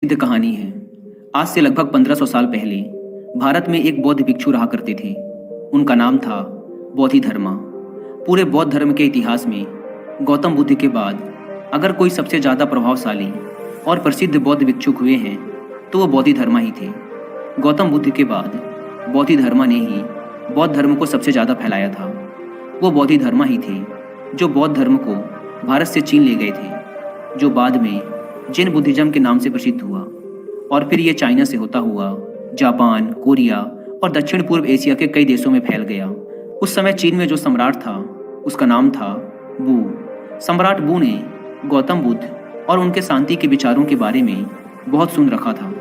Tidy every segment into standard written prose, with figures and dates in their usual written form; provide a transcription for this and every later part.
सिद्ध कहानी है। आज से लगभग 1500 साल पहले भारत में एक बौद्ध भिक्षु रहा करते थे। उनका नाम था बोधिधर्मा। पूरे बौद्ध धर्म के इतिहास में गौतम बुद्ध के बाद अगर कोई सबसे ज़्यादा प्रभावशाली और प्रसिद्ध बौद्ध भिक्षुक हुए हैं तो वो बोधिधर्मा ही थे। गौतम बुद्ध के बाद बोधिधर्मा ने ही बौद्ध धर्म को सबसे ज़्यादा फैलाया था। वो बोधिधर्मा ही थे जो बौद्ध धर्म को भारत से चीन ले गए थे, जो बाद में जैन बुद्धिज्म के नाम से प्रसिद्ध हुआ और फिर ये चाइना से होता हुआ जापान, कोरिया और दक्षिण पूर्व एशिया के कई देशों में फैल गया। उस समय चीन में जो सम्राट था उसका नाम था बू। सम्राट बू ने गौतम बुद्ध और उनके शांति के विचारों के बारे में बहुत सुन रखा था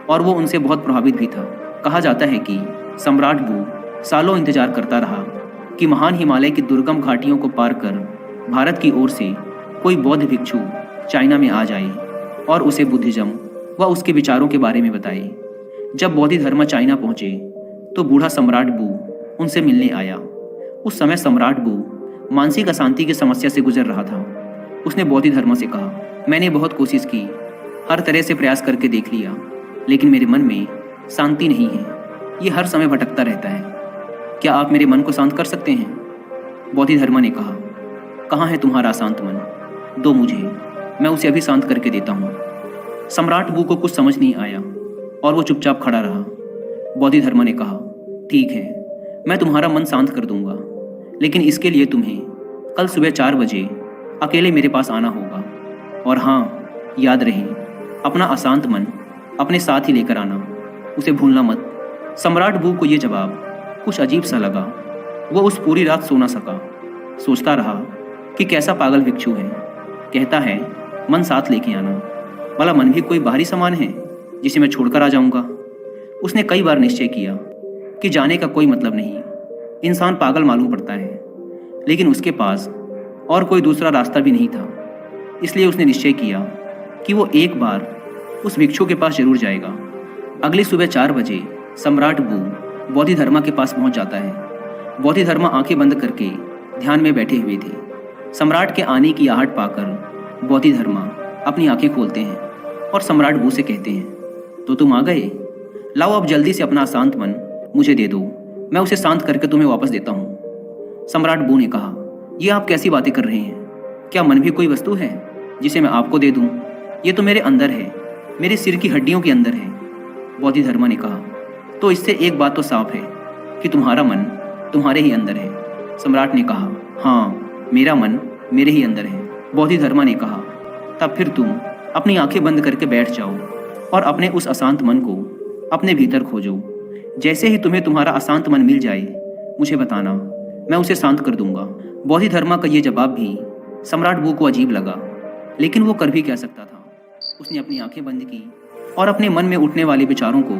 और वो उनसे बहुत प्रभावित भी था। कहा जाता है कि सम्राट बू सालों इंतजार करता रहा कि महान हिमालय की दुर्गम घाटियों को पार कर भारत की ओर से कोई बौद्ध भिक्षु चाइना में आ जाए और उसे बुद्धिज्म व उसके विचारों के बारे में बताए। जब बोधिधर्मा चाइना पहुंचे तो बूढ़ा सम्राट बू उनसे मिलने आया। उस समय सम्राट बू मानसिक अशांति की समस्या से गुजर रहा था। उसने बोधिधर्मा से कहा, मैंने बहुत कोशिश की, हर तरह से प्रयास करके देख लिया, लेकिन मेरे मन में शांति नहीं है। ये हर समय भटकता रहता है। क्या आप मेरे मन को शांत कर सकते हैं? बोधिधर्मा ने कहा, कहाँ है तुम्हारा शांत मन? दो मुझे, मैं उसे अभी शांत करके देता हूँ। सम्राट बू को कुछ समझ नहीं आया और वो चुपचाप खड़ा रहा। बोधिधर्मा ने कहा, ठीक है, मैं तुम्हारा मन शांत कर दूंगा, लेकिन इसके लिए तुम्हें कल सुबह 4 बजे अकेले मेरे पास आना होगा। और हाँ, याद रहे, अपना अशांत मन अपने साथ ही लेकर आना, उसे भूलना मत। सम्राट बू को ये जवाब कुछ अजीब सा लगा। वो उस पूरी रात सो ना सका। सोचता रहा कि कैसा पागल भिक्षु है, कहता है मन साथ लेके आना, भला मन भी कोई बाहरी सामान है जिसे मैं छोड़कर आ जाऊंगा। उसने कई बार निश्चय किया कि जाने का कोई मतलब नहीं, इंसान पागल मालूम पड़ता है, लेकिन उसके पास और कोई दूसरा रास्ता भी नहीं था। इसलिए उसने निश्चय किया कि वो एक बार उस भिक्षु के पास जरूर जाएगा। अगली सुबह 4 बजे सम्राट बू बोधिधर्मा के पास पहुंच जाता है। बोधिधर्मा आंखें बंद करके ध्यान में बैठे हुए थे। सम्राट के आने की आहट पाकर बोधिधर्मा अपनी आंखें खोलते हैं और सम्राट बू से कहते हैं, तो तुम आ गए? लाओ अब जल्दी से अपना शांत मन मुझे दे दो, मैं उसे शांत करके तुम्हें वापस देता हूँ। सम्राट बू ने कहा, ये आप कैसी बातें कर रहे हैं? क्या मन भी कोई वस्तु है जिसे मैं आपको दे दूँ? ये तो मेरे अंदर है, मेरे सिर की हड्डियों के अंदर है। बोधिधर्मा ने कहा, तो इससे एक बात तो साफ है कि तुम्हारा मन तुम्हारे ही अंदर है। सम्राट ने कहा, हाँ, मेरा मन मेरे ही अंदर है। बोधिधर्मा ने कहा, तब फिर तुम अपनी आंखें बंद करके बैठ जाओ और अपने उस अशांत मन को अपने भीतर खोजो। जैसे ही तुम्हें तुम्हारा अशांत मन मिल जाए मुझे बताना, मैं उसे शांत कर दूंगा। बोधिधर्मा का ये जवाब भी सम्राट बू को अजीब लगा, लेकिन वो कर भी क्या सकता था। उसने अपनी आंखें बंद की और अपने मन में उठने वाले विचारों को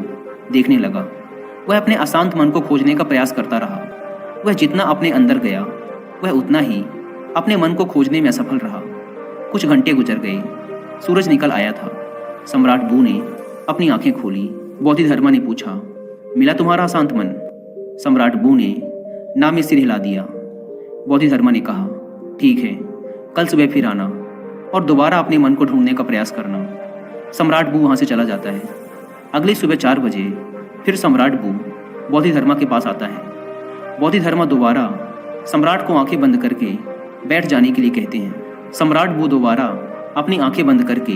देखने लगा। वह अपने अशांत मन को खोजने का प्रयास करता रहा। वह जितना अपने अंदर गया वह उतना ही अपने मन को खोजने में असफल रहा। कुछ घंटे गुजर गए, सूरज निकल आया था। सम्राट बू ने अपनी आंखें खोली। बोधिधर्मा ने पूछा, मिला तुम्हारा अशांत मन? सम्राट बू ने ना में सिर हिला दिया। बोधिधर्मा ने कहा, ठीक है, कल सुबह फिर आना और दोबारा अपने मन को ढूंढने का प्रयास करना। सम्राट बू वहाँ से चला जाता है। अगली सुबह 4 बजे फिर सम्राट बू बोधिधर्मा के पास आता है। बोधिधर्मा दोबारा सम्राट को आंखें बंद करके बैठ जाने के लिए कहते हैं। सम्राट बू दोबारा अपनी आंखें बंद करके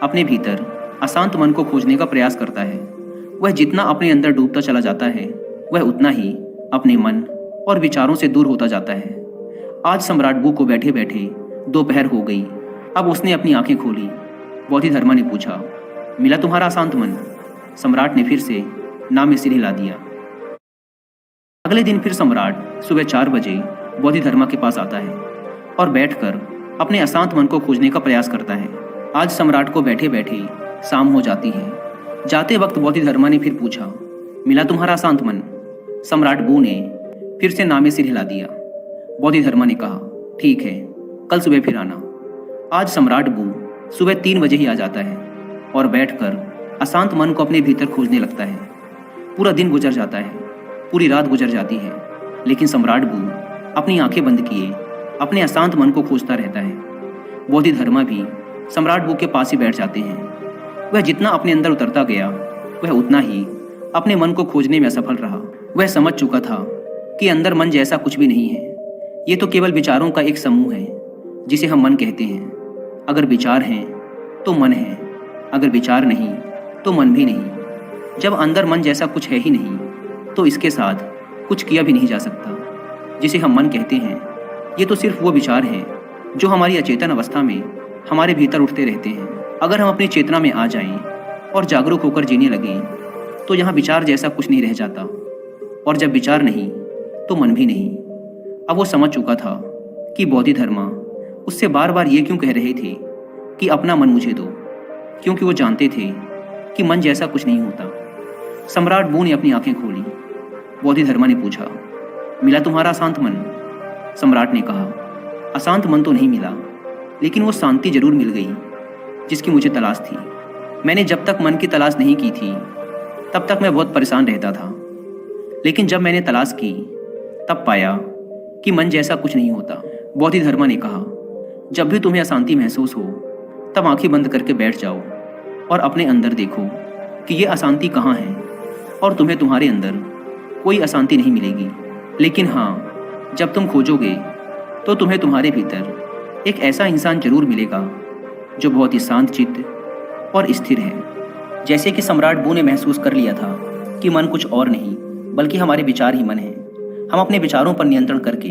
अपने भीतर अशांत मन को खोजने का प्रयास करता है। वह जितना अपने अंदर डूबता चला जाता है वह उतना ही अपने मन और विचारों से दूर होता जाता है। आज सम्राट बू को बैठे बैठे दोपहर हो गई। अब उसने अपनी आंखें खोली। बोधिधर्मा ने पूछा, मिला तुम्हारा अशांत मन? सम्राट ने फिर से ना में सिर हिला दिया। अगले दिन फिर सम्राट सुबह 4 बजे बोधिधर्मा के पास आता है और बैठकर अपने अशांत मन को खोजने का प्रयास करता है। आज सम्राट को बैठे बैठे शाम हो जाती है। जाते वक्त बोधिधर्मा ने फिर पूछा, मिला तुम्हारा अशांत मन? सम्राट बू ने फिर से ना में सिर हिला दिया। बोधिधर्मा ने कहा, ठीक है, कल सुबह फिर आना। आज सम्राट बू सुबह 3 बजे ही आ जाता है और बैठकर अशांत मन को अपने भीतर खोजने लगता है। पूरा दिन गुजर जाता है, पूरी रात गुजर जाती है, लेकिन सम्राट बू अपनी आंखें बंद किए अपने अशांत मन को खोजता रहता है। बोधिधर्मा भी सम्राट बू के पास ही बैठ जाते हैं। वह जितना अपने अंदर उतरता गया वह उतना ही अपने मन को खोजने में असफल रहा। वह समझ चुका था कि अंदर मन जैसा कुछ भी नहीं है। ये तो केवल विचारों का एक समूह है जिसे हम मन कहते हैं। अगर विचार हैं तो मन है, अगर विचार नहीं तो मन भी नहीं। जब अंदर मन जैसा कुछ है ही नहीं तो इसके साथ कुछ किया भी नहीं जा सकता। जिसे हम मन कहते हैं ये तो सिर्फ वो विचार हैं जो हमारी अचेतन अवस्था में हमारे भीतर उठते रहते हैं। अगर हम अपनी चेतना में आ जाएं और जागरूक होकर जीने लगें तो यहाँ विचार जैसा कुछ नहीं रह जाता, और जब विचार नहीं तो मन भी नहीं। अब वो समझ चुका था कि बोधिधर्मा उससे बार बार ये क्यों कह रहे थे कि अपना मन मुझे दो, क्योंकि वो जानते थे कि मन जैसा कुछ नहीं होता। सम्राट बू ने अपनी आंखें खोली। बोधिधर्मा ने पूछा, मिला तुम्हारा अशांत मन? सम्राट ने कहा, अशांत मन तो नहीं मिला, लेकिन वो शांति जरूर मिल गई जिसकी मुझे तलाश थी। मैंने जब तक मन की तलाश नहीं की थी तब तक मैं बहुत परेशान रहता था, लेकिन जब मैंने तलाश की तब पाया कि मन जैसा कुछ नहीं होता। बोधिधर्मा ने कहा, जब भी तुम्हें अशांति महसूस हो तब आंखें बंद करके बैठ जाओ और अपने अंदर देखो कि ये अशांति कहाँ है, और तुम्हें तुम्हारे अंदर कोई अशांति नहीं मिलेगी। लेकिन हाँ, जब तुम खोजोगे तो तुम्हें तुम्हारे भीतर एक ऐसा इंसान जरूर मिलेगा जो बहुत ही शांत चित्त और स्थिर है। जैसे कि सम्राट बू ने महसूस कर लिया था कि मन कुछ और नहीं बल्कि हमारे विचार ही मन है। हम अपने विचारों पर नियंत्रण करके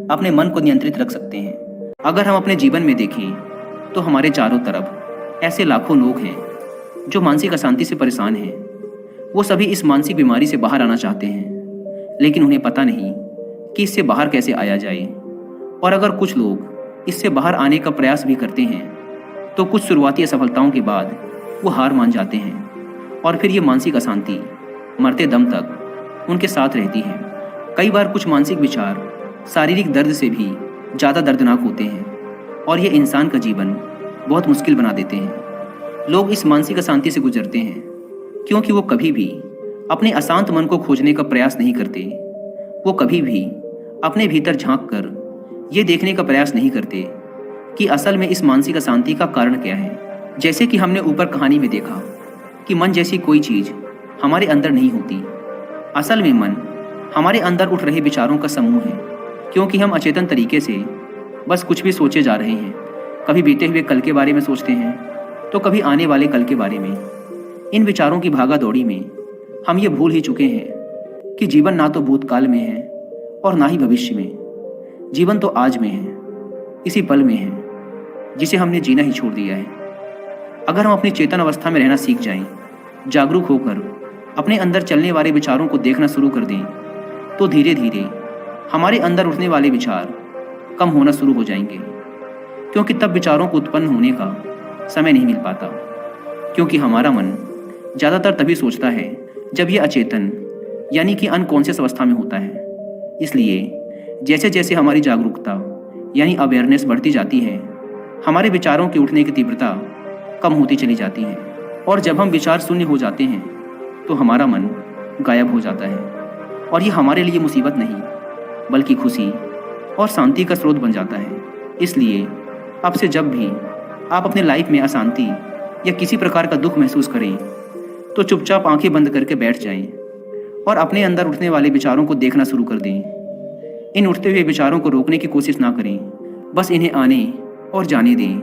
अपने मन को नियंत्रित रख सकते हैं। अगर हम अपने जीवन में देखें तो हमारे चारों तरफ ऐसे लाखों लोग हैं जो मानसिक अशांति से परेशान हैं। वो सभी इस मानसिक बीमारी से बाहर आना चाहते हैं, लेकिन उन्हें पता नहीं कि इससे बाहर कैसे आया जाए। और अगर कुछ लोग इससे बाहर आने का प्रयास भी करते हैं तो कुछ शुरुआती असफलताओं के बाद वो हार मान जाते हैं, और फिर ये मानसिक अशांति मरते दम तक उनके साथ रहती है। कई बार कुछ मानसिक विचार शारीरिक दर्द से भी ज़्यादा दर्दनाक होते हैं, और ये इंसान का जीवन बहुत मुश्किल बना देते हैं। लोग इस मानसिक अशांति से गुजरते हैं क्योंकि वो कभी भी अपने अशांत मन को खोजने का प्रयास नहीं करते। वो कभी भी अपने भीतर झांक कर ये देखने का प्रयास नहीं करते कि असल में इस मानसिक अशांति का कारण क्या है। जैसे कि हमने ऊपर कहानी में देखा कि मन जैसी कोई चीज़ हमारे अंदर नहीं होती। असल में मन हमारे अंदर उठ रहे विचारों का समूह है, क्योंकि हम अचेतन तरीके से बस कुछ भी सोचे जा रहे हैं। कभी बीते हुए कल के बारे में सोचते हैं तो कभी आने वाले कल के बारे में। इन विचारों की भागा दौड़ी में हम ये भूल ही चुके हैं कि जीवन ना तो भूतकाल में है और ना ही भविष्य में। जीवन तो आज में है, इसी पल में है जिसे हमने जीना ही छोड़ दिया है। अगर हम अपनी चेतन अवस्था में रहना सीख जाएं, जागरूक होकर अपने अंदर चलने वाले विचारों को देखना शुरू कर दें, तो धीरे धीरे हमारे अंदर उठने वाले विचार कम होना शुरू हो जाएंगे। क्योंकि तब विचारों को उत्पन्न होने का समय नहीं मिल पाता, क्योंकि हमारा मन ज़्यादातर तभी सोचता है जब ये अचेतन यानी कि अनकॉन्शियस अवस्था में होता है। इसलिए जैसे जैसे हमारी जागरूकता यानी अवेयरनेस बढ़ती जाती है, हमारे विचारों के उठने की तीव्रता कम होती चली जाती है, और जब हम विचार शून्य हो जाते हैं तो हमारा मन गायब हो जाता है, और ये हमारे लिए मुसीबत नहीं बल्कि खुशी और शांति का स्रोत बन जाता है। इसलिए अब से जब भी आप अपने लाइफ में अशांति या किसी प्रकार का दुख महसूस करें तो चुपचाप आंखें बंद करके बैठ जाएं और अपने अंदर उठने वाले विचारों को देखना शुरू कर दें। इन उठते हुए विचारों को रोकने की कोशिश ना करें, बस इन्हें आने और जाने दें।